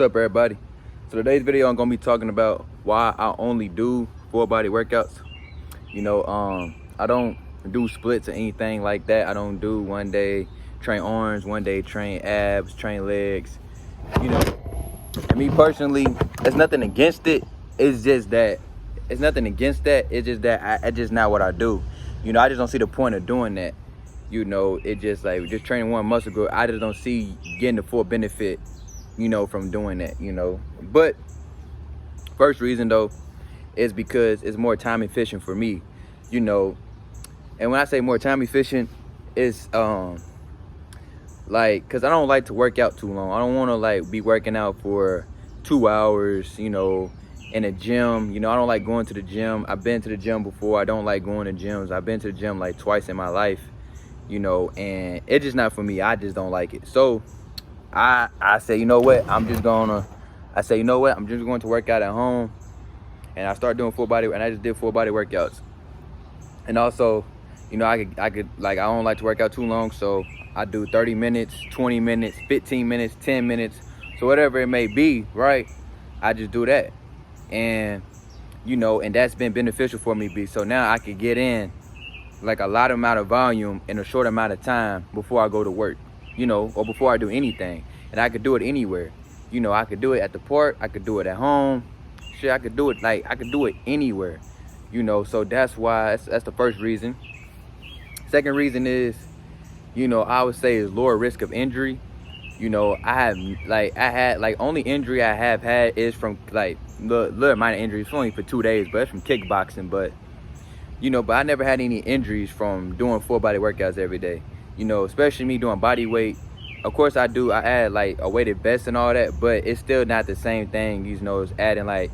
What's up, everybody? So today's video I'm gonna be talking about why I only do full body workouts. I don't do splits or anything like that. I don't do one day train arms, one day train abs, train legs. And me personally, there's nothing against it. It's just that it's nothing against that. It's just that I just not what I do. I just don't see the point of doing that. It just like just training one muscle group. I just don't see getting the full benefit, from doing that, But first reason though is because it's more time efficient for me, And when I say more time efficient, it's like, cause I don't like to work out too long. I don't want to like be working out for 2 hours, in a gym. I don't like going to the gym. I've been to the gym before. I don't like going to gyms. I've been to the gym like twice in my life, and it's just not for me. I just don't like it. So I say, I'm just going to work out at home, and I start doing full body, and I just did full body workouts. And also, I don't like to work out too long, so I do 30 minutes, 20 minutes, 15 minutes, 10 minutes, so whatever it may be, right? I just do that. And, and that's been beneficial for me, so now I could get in like a lot amount of volume in a short amount of time before I go to work, or before I do anything. And I could do it anywhere. I could do it at the park, I could do it at home. Shit, I could do it anywhere. So that's why, that's the first reason. Second reason is, I would say is lower risk of injury. Only injury I have had is from like little minor injuries, only for 2 days, but it's from kickboxing. But I never had any injuries from doing full body workouts every day. Especially me doing body weight. Of course I add like a weighted vest and all that, but it's still not the same thing, as adding like,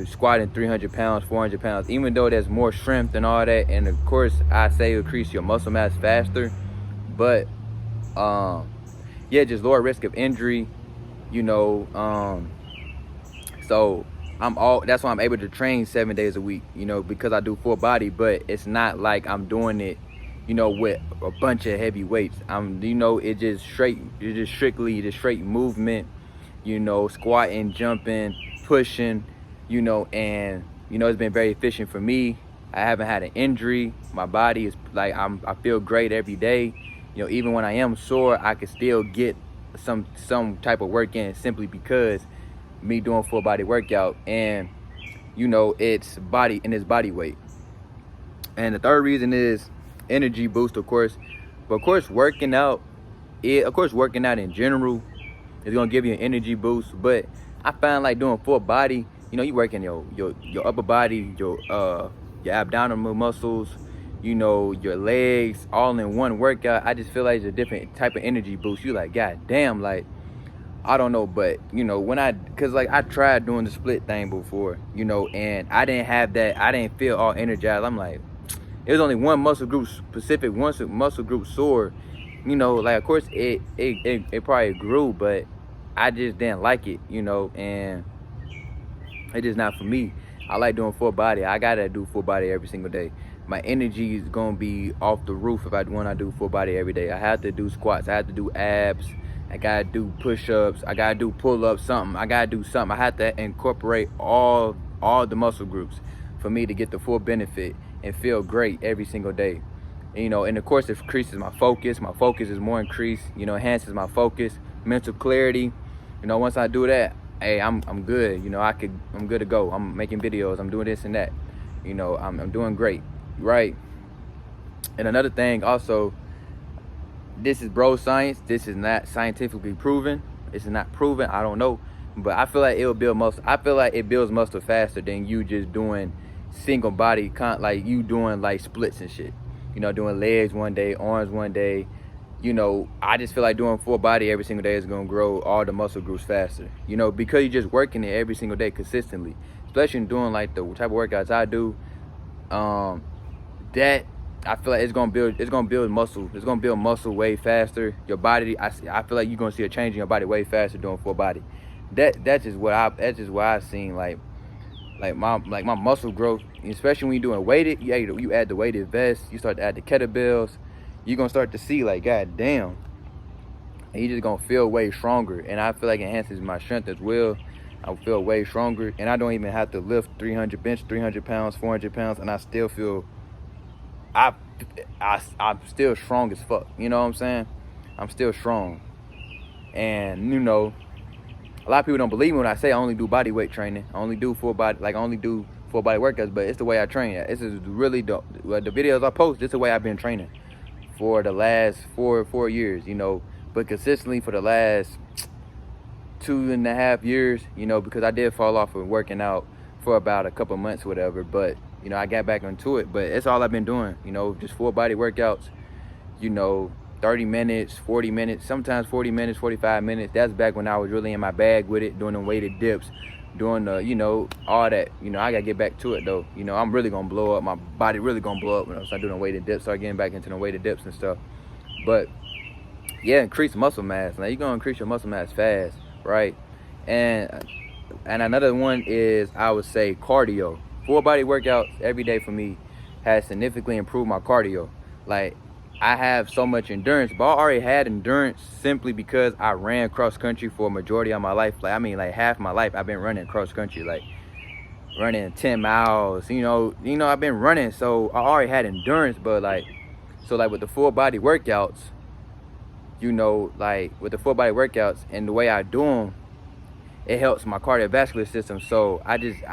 squatting 300 pounds, 400 pounds, even though there's more strength and all that. And of course I say increase your muscle mass faster, but yeah, just lower risk of injury, so that's why I'm able to train 7 days a week, because I do full body. But it's not like I'm doing it, with a bunch of heavy weights. It's just strictly straight movement, squatting, jumping, pushing, and it's been very efficient for me. I haven't had an injury. My body is like, I feel great every day. Even when I am sore, I can still get some type of work in, simply because me doing full body workout, and it's body weight. And the third reason is energy boost, of course. But of course working out in general is gonna give you an energy boost. But I find like doing full body, you working your upper body, your abdominal muscles, your legs, all in one workout. I just feel like it's a different type of energy boost. You like, god damn, like, I don't know, but cause like I tried doing the split thing before, and I didn't have that. I didn't feel all energized. I'm like, it was only one muscle group specific, one muscle group sore, like of course it probably grew, but I just didn't like it, and it's just not for me. I like doing full body. I gotta do full body every single day. My energy is gonna be off the roof when I do full body every day. I have to do squats, I have to do abs, I gotta do push-ups, I gotta do pull-ups, something. I gotta do something. I have to incorporate all the muscle groups for me to get the full benefit and feel great every single day. And of course it increases my focus. My focus is more increased, enhances my focus, mental clarity. Once I do that, hey, I'm good. I'm good to go. I'm making videos, I'm doing this and that. I'm doing great, right? And another thing also, this is bro science. This is not scientifically proven. It's not proven. I don't know, but I feel like it'll build muscle. I feel like it builds muscle faster than you just doing single body, like you doing like splits and shit. Doing legs one day, arms one day. I just feel like doing full body every single day is gonna grow all the muscle groups faster. Because you're just working it every single day consistently. Especially in doing like the type of workouts I do. That I feel like it's gonna build muscle. It's gonna build muscle way faster. Your body, I feel like you're gonna see a change in your body way faster doing full body. That's just what I've seen. Like my muscle growth, especially when you're doing weighted, you add the weighted vest, you start to add the kettlebells, you're gonna start to see like, god damn, and he just gonna feel way stronger. And I feel like it enhances my strength as well. I feel way stronger, and I don't even have to lift 300 bench 300 pounds, 400 pounds, and I still feel I I'm still strong as fuck. You know what I'm saying? I'm still strong. And you know, a lot of people don't believe me when I say I only do body weight training. I only do full body, like I only do full body workouts, but it's the way I train. This is really dope. The videos I post, this is the way I've been training for the last four years, you know, but consistently for the last 2.5 years, you know, because I did fall off of working out for about a couple months or whatever, but you know, I got back into it. But it's all I've been doing, you know, just full body workouts, you know, 30 minutes, 40 minutes, sometimes 40 minutes, 45 minutes. That's back when I was really in my bag with it, doing the weighted dips, doing the, you know, all that. You know, I gotta get back to it though. You know, I'm really gonna blow up. My body really gonna blow up when I start doing the weighted dips, start getting back into the weighted dips and stuff. But yeah, increase muscle mass. Now you're gonna increase your muscle mass fast, right? And another one is, I would say, cardio. Full body workouts every day for me has significantly improved my cardio. Like, I have so much endurance, but I already had endurance simply because I ran cross country for a majority of my life. Like, I mean, like half my life I've been running cross country, like running 10 miles, you know, I've been running. So I already had endurance, but like with the full body workouts, you know, like with the full body workouts and the way I do them, it helps my cardiovascular system. So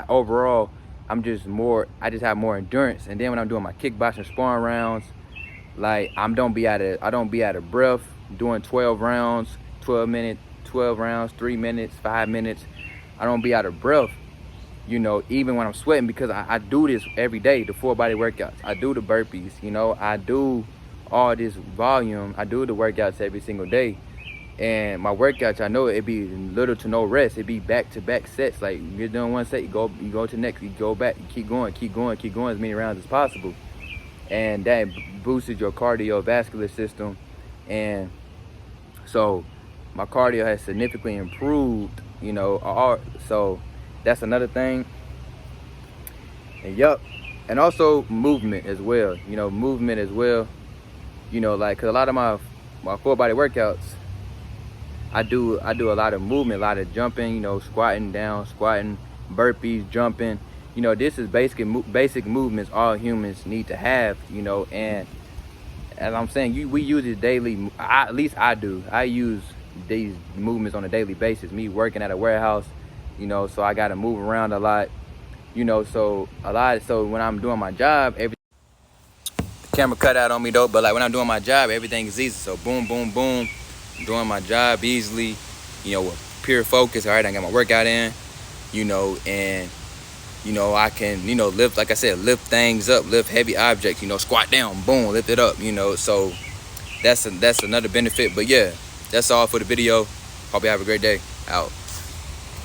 overall, I just have more endurance. And then when I'm doing my kickboxing sparring rounds, like I don't be out of breath doing 12 rounds, 12 rounds, 3 minutes, 5 minutes. I don't be out of breath, you know, even when I'm sweating, because I do this every day, the full body workouts. I do the burpees, you know, I do all this volume. I do the workouts every single day. And my workouts, I know it be little to no rest. It be back-to-back sets. Like, you're doing one set, you go to the next, you go back, you keep going as many rounds as possible. And that boosted your cardiovascular system. And so my cardio has significantly improved, you know. So that's another thing. And and also movement as well, you know, you know, like, cause a lot of my full body workouts, I do a lot of movement, a lot of jumping, you know, squatting, burpees, jumping. You know, this is basic movements all humans need to have, you know. And as I'm saying, we use it daily. At least I do. I use these movements on a daily basis. Me working at a warehouse, you know, so I got to move around a lot, you know. So when I'm doing my job, the camera cut out on me though. But like when I'm doing my job, everything is easy. So boom, boom, boom, doing my job easily, you know, with pure focus. All right, I got my workout in, you know, and you know, I can, you know, lift, like I said, lift things up, lift heavy objects, you know, squat down, boom, lift it up, you know. So that's another benefit. But yeah, that's all for the video. Hope you have a great day. Out.